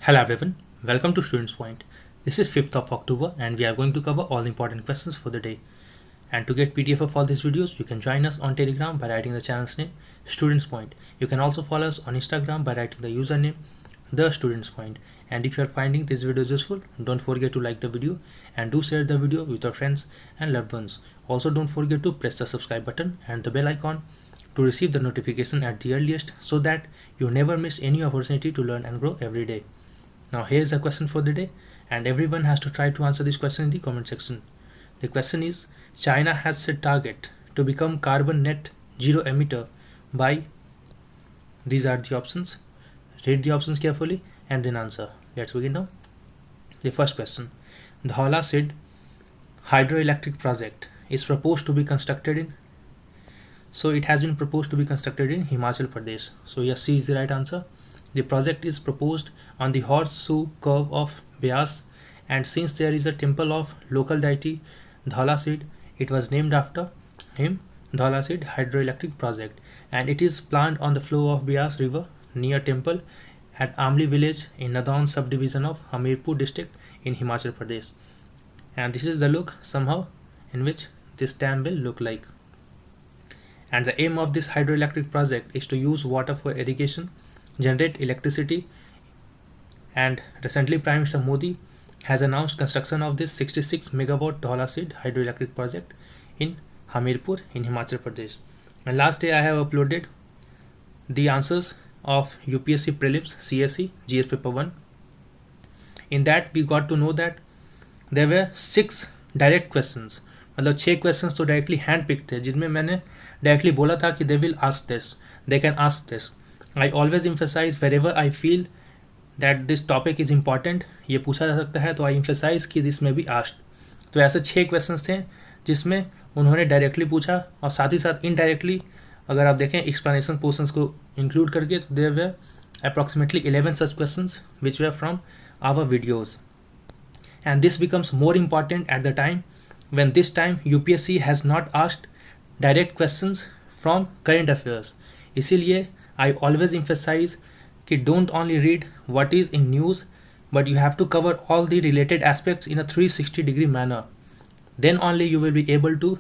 Hello everyone, welcome to Students Point. This is 5th of October and we are going to cover all the important questions for the day. And to get PDF of all these videos, you can join us on Telegram by writing the channel's name, Students Point. You can also follow us on Instagram by writing the username, The Students Point. And if you are finding this video useful, don't forget to like the video and do share the video with your friends and loved ones. Also don't forget to press the subscribe button and the bell icon to receive the notification at the earliest so that you never miss any opportunity to learn and grow every day. Now here's the question for the day and everyone has to try to answer this question in the comment section. The question is, China has set target to become carbon net zero emitter by, these are the options. Read the options carefully and then answer. Let's begin now. The first question, Dhaula Sidh hydroelectric project is proposed to be constructed in, so it has been proposed to be constructed in Himachal Pradesh. So yes, C is the right answer. The project is proposed on the horseshoe curve of Beas, and since there is a temple of local deity Dhaula Sidh, it was named after him, Dhaula Sidh hydroelectric project, and it is planned on the flow of Beas river near temple at Amli village in Nadan subdivision of Hamirpur district in Himachal Pradesh. And this is the look somehow in which this dam will look like. And the aim of this hydroelectric project is to use water for irrigation, generate electricity, and recently Prime Minister Modi has announced construction of this 66 megawatt Dhaula Sidh hydroelectric project in Hamirpur in Himachal Pradesh. And last day I have uploaded the answers of UPSC prelims CSE GS paper 1. In that we got to know that there were 6 direct questions, मतलब 6 questions तो directly hand pick थे जिनमें मैंने directly बोला था कि they will ask this, they can ask this. I always emphasise wherever I feel that this topic is important, ये पूछा जा सकता है, तो आई एम्फेसाइज कि दिस में भी आस्क्ड. तो ऐसे 6 क्वेश्चंस थे जिसमें उन्होंने डायरेक्टली पूछा और साथ ही साथ इनडायरेक्टली अगर आप देखें एक्सप्लेनेशन पोर्शंस को इंक्लूड करके, तो there were approximately 11 such questions which were from our videos. And this becomes more important at the time when this time UPSC has not asked direct questions from current affairs. इसीलिए I always emphasize कि don't only read what is in news, but you have to cover all the related aspects in a 360-degree manner. Then only you will be able to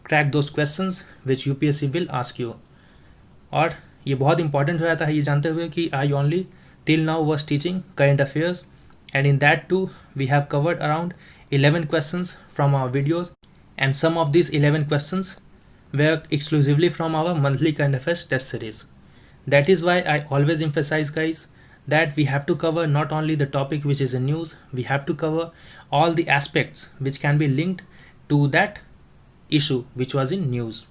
crack those questions which UPSC will ask you. और ये बहुत important हो जाता है ये जानते हुए कि I only till now was teaching current affairs, and in that too we have covered around 11 questions from our videos, and some of these 11 questions were exclusively from our monthly current affairs test series. That is why I always emphasize, guys, that we have to cover not only the topic which is in news, we have to cover all the aspects which can be linked to that issue which was in news.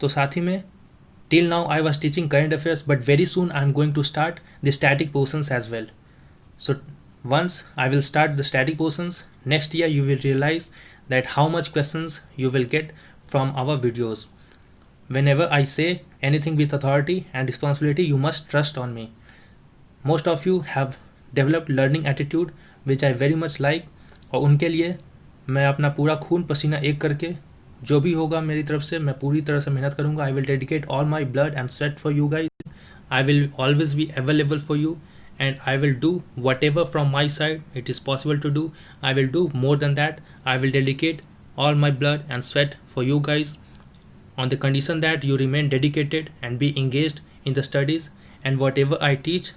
तो साथ ही में till now I was teaching current affairs, but very soon I am going to start the static portions as well. So once I will start the static portions, next year you will realize that how much questions you will get from our videos. Whenever I say anything with authority and responsibility, you must trust on me. Most of you have developed learning attitude which I very much like, और उनके लिए मैं अपना पूरा खून पसीना एक करके जो भी होगा मेरी तरफ से मैं पूरी तरह से मेहनत करूँगा. I will dedicate all my blood and sweat for you guys. I will always be available for you, and I will do whatever from my side it is possible to do. I will do more than that. I will dedicate all my blood and sweat for you guys, on the condition that you remain dedicated and be engaged in the studies, and whatever I teach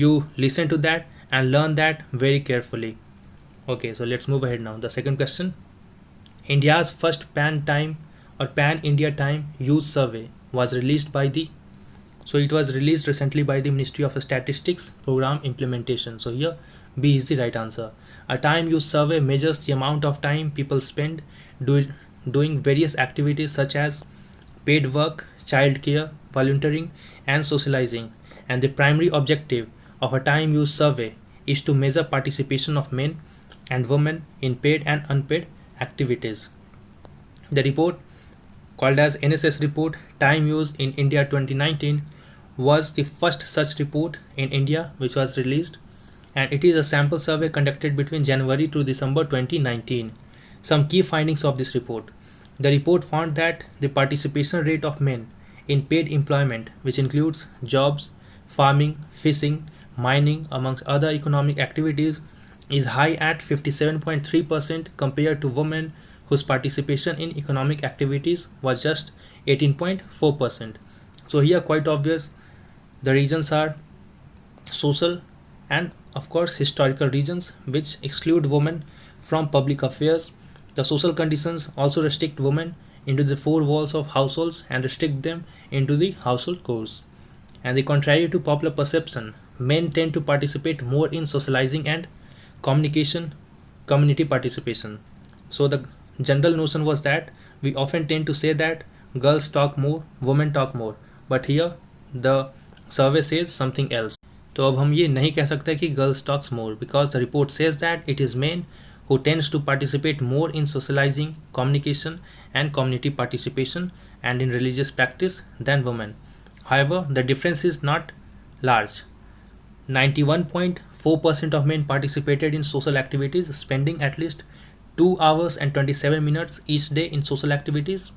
you listen to that and learn that very carefully. Okay, so let's move ahead now. The second question, India's first pan time or pan India time use survey was released by the, so it was released recently by the Ministry of Statistics Program Implementation. So here B is the right answer. A time use survey measures the amount of time people spend doing various activities such as paid work, child care, volunteering and socializing. And the primary objective of a time use survey is to measure participation of men and women in paid and unpaid activities. The report, called as NSS report Time Use in India 2019, was the first such report in India which was released, and it is a sample survey conducted between January to December 2019. Some key findings of this report. The report found that the participation rate of men in paid employment, which includes jobs, farming, fishing, mining, amongst other economic activities, is high at 57.3% compared to women whose participation in economic activities was just 18.4%. So here quite obvious the reasons are social and of course historical reasons which exclude women from public affairs. The social conditions also restrict women into the four walls of households and restrict them into the household chores. And the contrary to popular perception, men tend to participate more in socializing and communication, community participation. So the general notion was that we often tend to say that girls talk more, women talk more, but here the survey says something else. तो अब हम ये नहीं कह सकते कि girls talks more because the report says that it is men who tends to participate more in socializing, communication and community participation and in religious practice than women. However, the difference is not large. 91.4% of men participated in social activities, spending at least 2 hours and 27 minutes each day in social activities,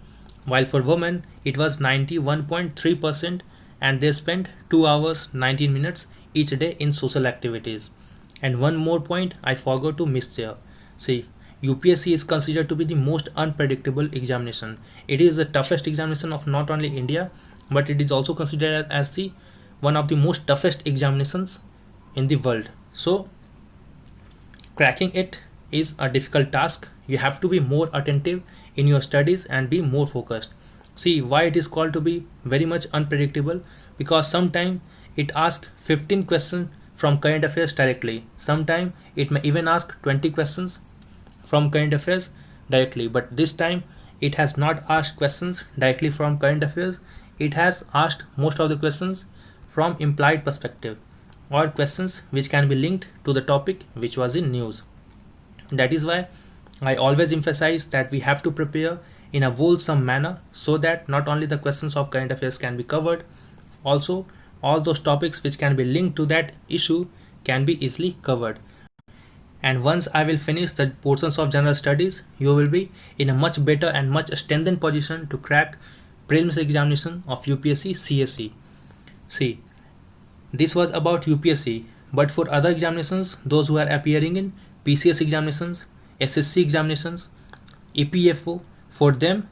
while for women it was 91.3% and they spent 2 hours 19 minutes each day in social activities. And one more point I forgot to miss there. See, UPSC is considered to be the most unpredictable examination. It is the toughest examination of not only India, but it is also considered as the one of the most toughest examinations in the world. So cracking it is a difficult task. You have to be more attentive in your studies and be more focused. See why it is called to be very much unpredictable, because sometimes it asks 15 questions from current affairs directly. Sometimes it may even ask 20 questions from current affairs directly, but this time it has not asked questions directly from current affairs. It has asked most of the questions from implied perspective or questions which can be linked to the topic which was in news. That is why I always emphasize that we have to prepare in a wholesome manner so that not only the questions of current affairs can be covered, also all those topics which can be linked to that issue can be easily covered. And once I will finish the portions of general studies, you will be in a much better and much strengthened position to crack prelims examination of UPSC CSE. See, this was about UPSC, but for other examinations, those who are appearing in PCS examinations, SSC examinations, EPFO, for them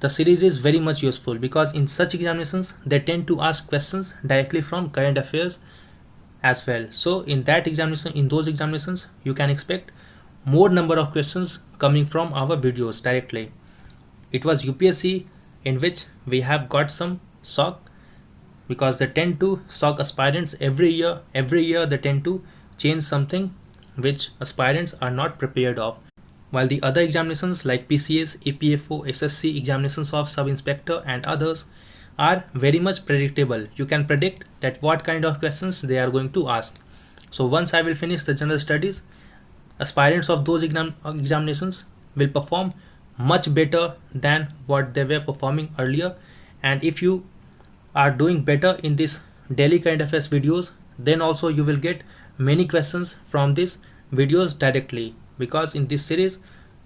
the series is very much useful because in such examinations they tend to ask questions directly from current affairs as well. So in those examinations you can expect more number of questions coming from our videos directly. It was UPSC in which we have got some shock because they tend to shock aspirants every year. Every year they tend to change something which aspirants are not prepared of. While the other examinations like PCS, EPFO, SSC, examinations of sub-inspector and others are very much predictable. You can predict that what kind of questions they are going to ask. So once I will finish the general studies, aspirants of those examinations will perform much better than what they were performing earlier. And if you are doing better in this daily current affairs videos, then also you will get many questions from these videos directly, because in this series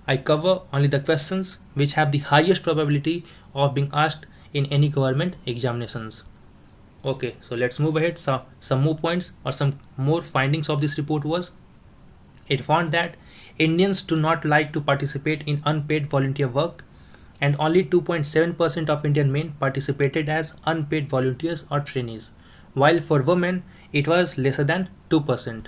I cover only the questions which have the highest probability of being asked in any government examinations. Okay, so let's move ahead. Some more points or some more findings of this report was, it found that Indians do not like to participate in unpaid volunteer work, and only 2.7% of Indian men participated as unpaid volunteers or trainees, while for women it was lesser than 2%.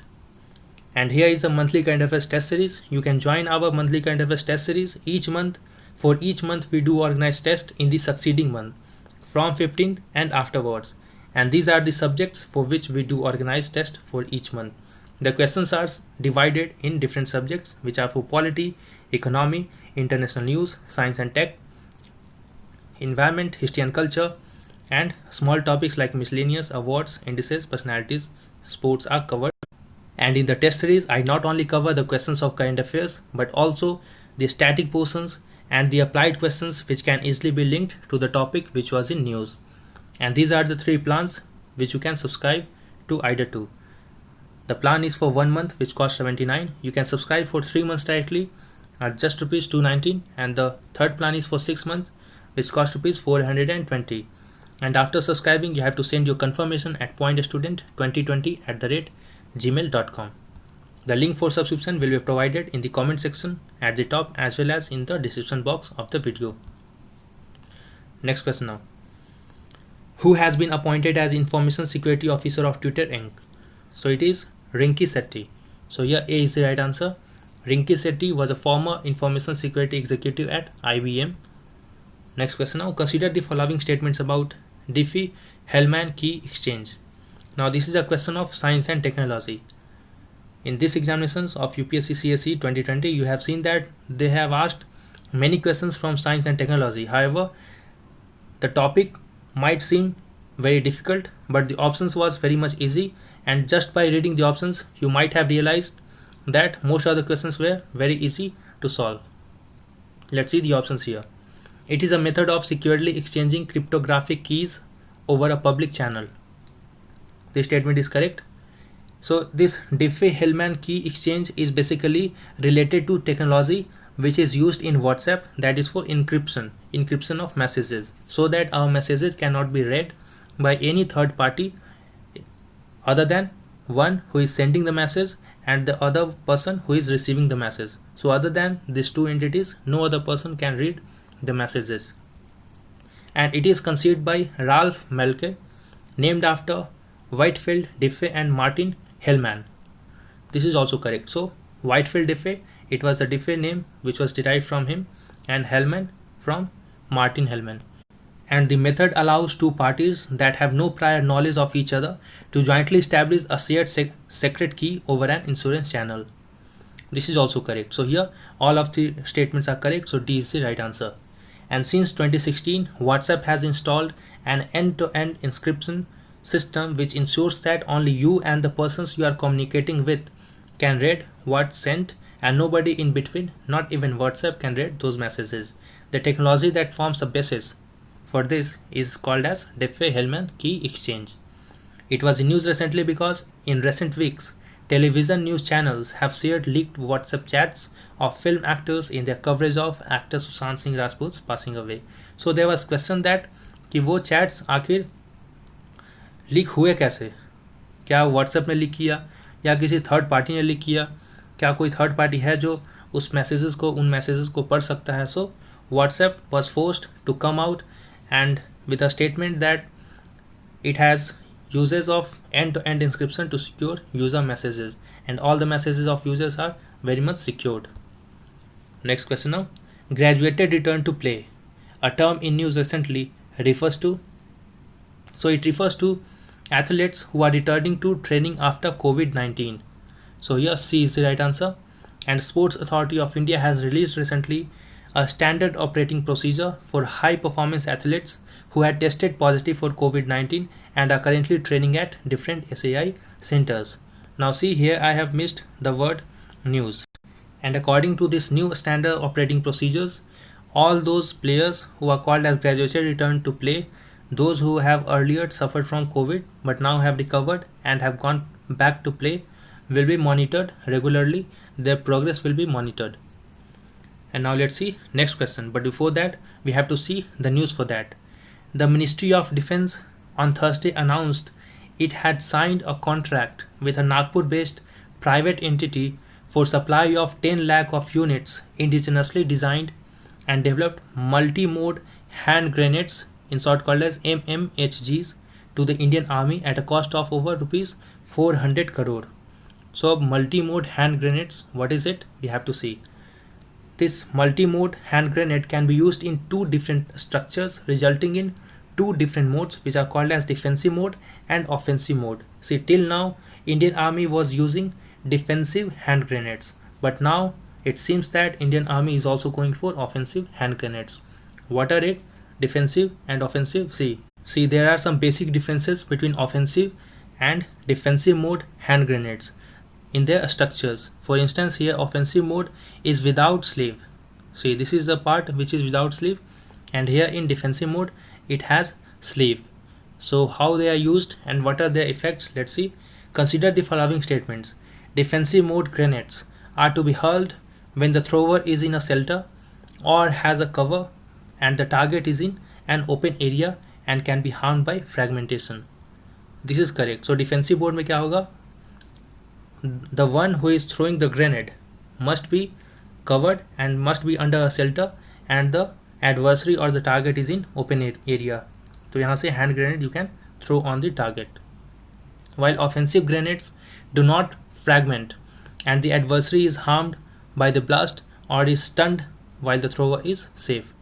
And here is a monthly current affairs test series. You can join our monthly current affairs test series each month. For each month we do organize tests in the succeeding month from 15th and afterwards. And these are the subjects for which we do organize test for each month. The questions are divided in different subjects which are for polity, economy, international news, science and tech, environment, history and culture, and small topics like miscellaneous, awards, indices, personalities, sports are covered. And in the test series, I not only cover the questions of current affairs, but also the static portions and the applied questions which can easily be linked to the topic which was in news. And these are the 3 plans which you can subscribe to either to. The plan is for 1 month which costs 79. You can subscribe for 3 months directly at just rupees 219, and the third plan is for 6 months which costs rupees 420. And after subscribing, you have to send your confirmation at pointstudent2020@gmail.com. The link for subscription will be provided in the comment section at the top as well as in the description box of the video. Next question now. Who has been appointed as Information Security Officer of Twitter Inc.? So it is Rinki Sethi. So here A is the right answer. Rinki Sethi was a former information security executive at IBM. Next question now. Consider the following statements about Diffie-Hellman key exchange. Now this is a question of science and technology. In this examinations of UPSC CSE 2020, you have seen that they have asked many questions from science and technology. However, the topic might seem very difficult, but the options was very much easy, and just by reading the options you might have realized that most of the questions were very easy to solve. Let's see the options here. It is a method of securely exchanging cryptographic keys over a public channel. This statement is correct. So this Diffie-Hellman key exchange is basically related to technology which is used in WhatsApp, that is for encryption of messages, so that our messages cannot be read by any third party other than one who is sending the message and the other person who is receiving the message. So other than these two entities, no other person can read the messages. And it is conceived by Ralph Melke, named after Whitfield Diffie and Martin Hellman. This is also correct. So Whitfield Diffie, it was the Diffie name which was derived from him, and Hellman from Martin Hellman. And the method allows two parties that have no prior knowledge of each other to jointly establish a shared secret key over an insurance channel. This is also correct. So here all of the statements are correct. So D is the right answer. And since 2016, WhatsApp has installed an end-to-end encryption system which ensures that only you and the persons you are communicating with can read what's sent, and nobody in between, not even WhatsApp, can read those messages. The technology that forms the basis for this is called as Diffie-Hellman key exchange. It was in news recently because in recent weeks, television news channels have shared leaked WhatsApp chats of film actors in their coverage of actor Sushant Singh Rajput's passing away. So there was question that कि वो chats आखिर leak हुए कैसे? क्या WhatsApp ने leak किया या किसी थर्ड पार्टी ने लीक किया? क्या कोई थर्ड पार्टी है जो उन मैसेजेस को पढ़ सकता है? So WhatsApp was forced to come out and with a statement that it has uses of end-to-end encryption to secure user messages, and all the messages of users are very much secured. Next question now. Graduated return to play, a term in news recently, refers to athletes who are returning to training after COVID-19. So here C is the right answer. And Sports Authority of India has released recently a standard operating procedure for high performance athletes who had tested positive for COVID-19 and are currently training at different SAI centers. Now see, here I have missed the word news. And according to this new standard operating procedures, all those players who are called as graduated return to play, those who have earlier suffered from COVID but now have recovered and have gone back to play, will be monitored regularly. Their progress will be monitored. And now let's see next question. But before that, we have to see the news for that. The Ministry of Defence on Thursday announced it had signed a contract with a Nagpur-based private entity for supply of 10 lakh of units indigenously designed and developed multi-mode hand grenades, in short called as MMHGs, to the Indian Army at a cost of over rupees 400 crore. So multi-mode hand grenades, what is it? We have to see. This multi-mode hand grenade can be used in two different structures, resulting in two different modes which are called as defensive mode and offensive mode. See, till now Indian Army was using defensive hand grenades, but now it seems that Indian Army is also going for offensive hand grenades. What are it? Defensive and offensive. See, there are some basic differences between offensive and defensive mode hand grenades in their structures. For instance, here offensive mode is without sleeve. See, this is the part which is without sleeve, and here in defensive mode it has sleeve. So how they are used and what are their effects? Let's see. Consider the following statements. Defensive mode grenades are to be hurled when the thrower is in a shelter or has a cover and the target is in an open area and can be harmed by fragmentation. This is correct. So defensive mode में क्या होगा? The one who is throwing the grenade must be covered and must be under a shelter, and the adversary or the target is in open area. तो यहाँ से hand grenade you can throw on the target. While offensive grenades do not fragment and the adversary is harmed by the blast or is stunned while the thrower is safe.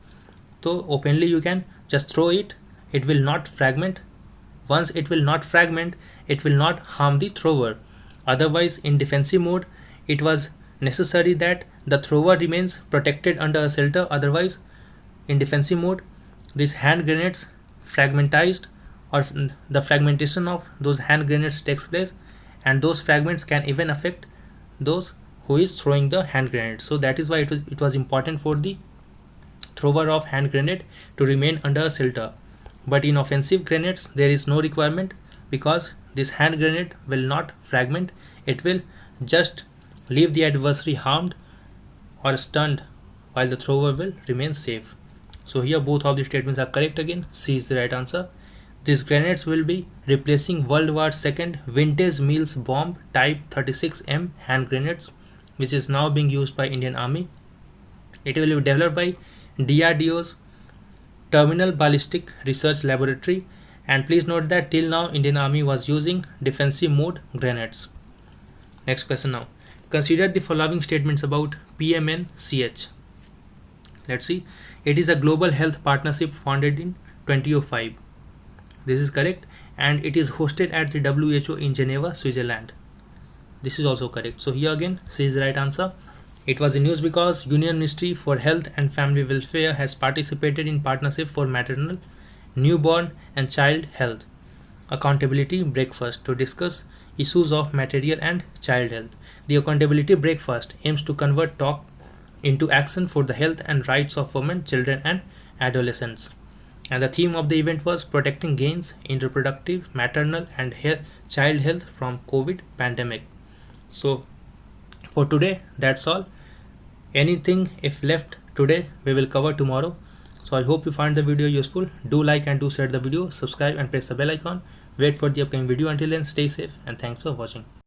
So openly you can just throw it, it will not fragment. Once it will not fragment, it will not harm the thrower. Otherwise, in defensive mode, it was necessary that the thrower remains protected under a shelter. Otherwise, in defensive mode, these hand grenades fragmentized, or the fragmentation of those hand grenades takes place, and those fragments can even affect those who is throwing the hand grenade. So that is why it was important for the thrower of hand grenade to remain under a shelter. But in offensive grenades there is no requirement, because this hand grenade will not fragment, it will just leave the adversary harmed or stunned while the thrower will remain safe. So here both of the statements are correct again. C is the right answer. These grenades will be replacing World War II vintage Mills bomb type 36M hand grenades, which is now being used by Indian Army. It will be developed by DRDO's Terminal Ballistic Research Laboratory, and please note that till now Indian Army was using defensive mode grenades. Next question now. Consider the following statements about PMNCH. Let's see. It is a global health partnership founded in 2005. This is correct, and it is hosted at the WHO in Geneva, Switzerland. This is also correct. So here again C is the right answer. It was in news because Union Ministry for Health and Family Welfare has participated in Partnership for Maternal, Newborn and Child Health Accountability Breakfast to discuss issues of material and child health. The Accountability Breakfast aims to convert talk into action for the health and rights of women, children and adolescents. And the theme of the event was protecting gains in reproductive, maternal and child health from COVID pandemic. So for today, that's all. Anything if left today, we will cover tomorrow. So I hope you find the video useful. Do like and do share the video, subscribe and press the bell icon. Wait for the upcoming video. Until then, stay safe and thanks for watching.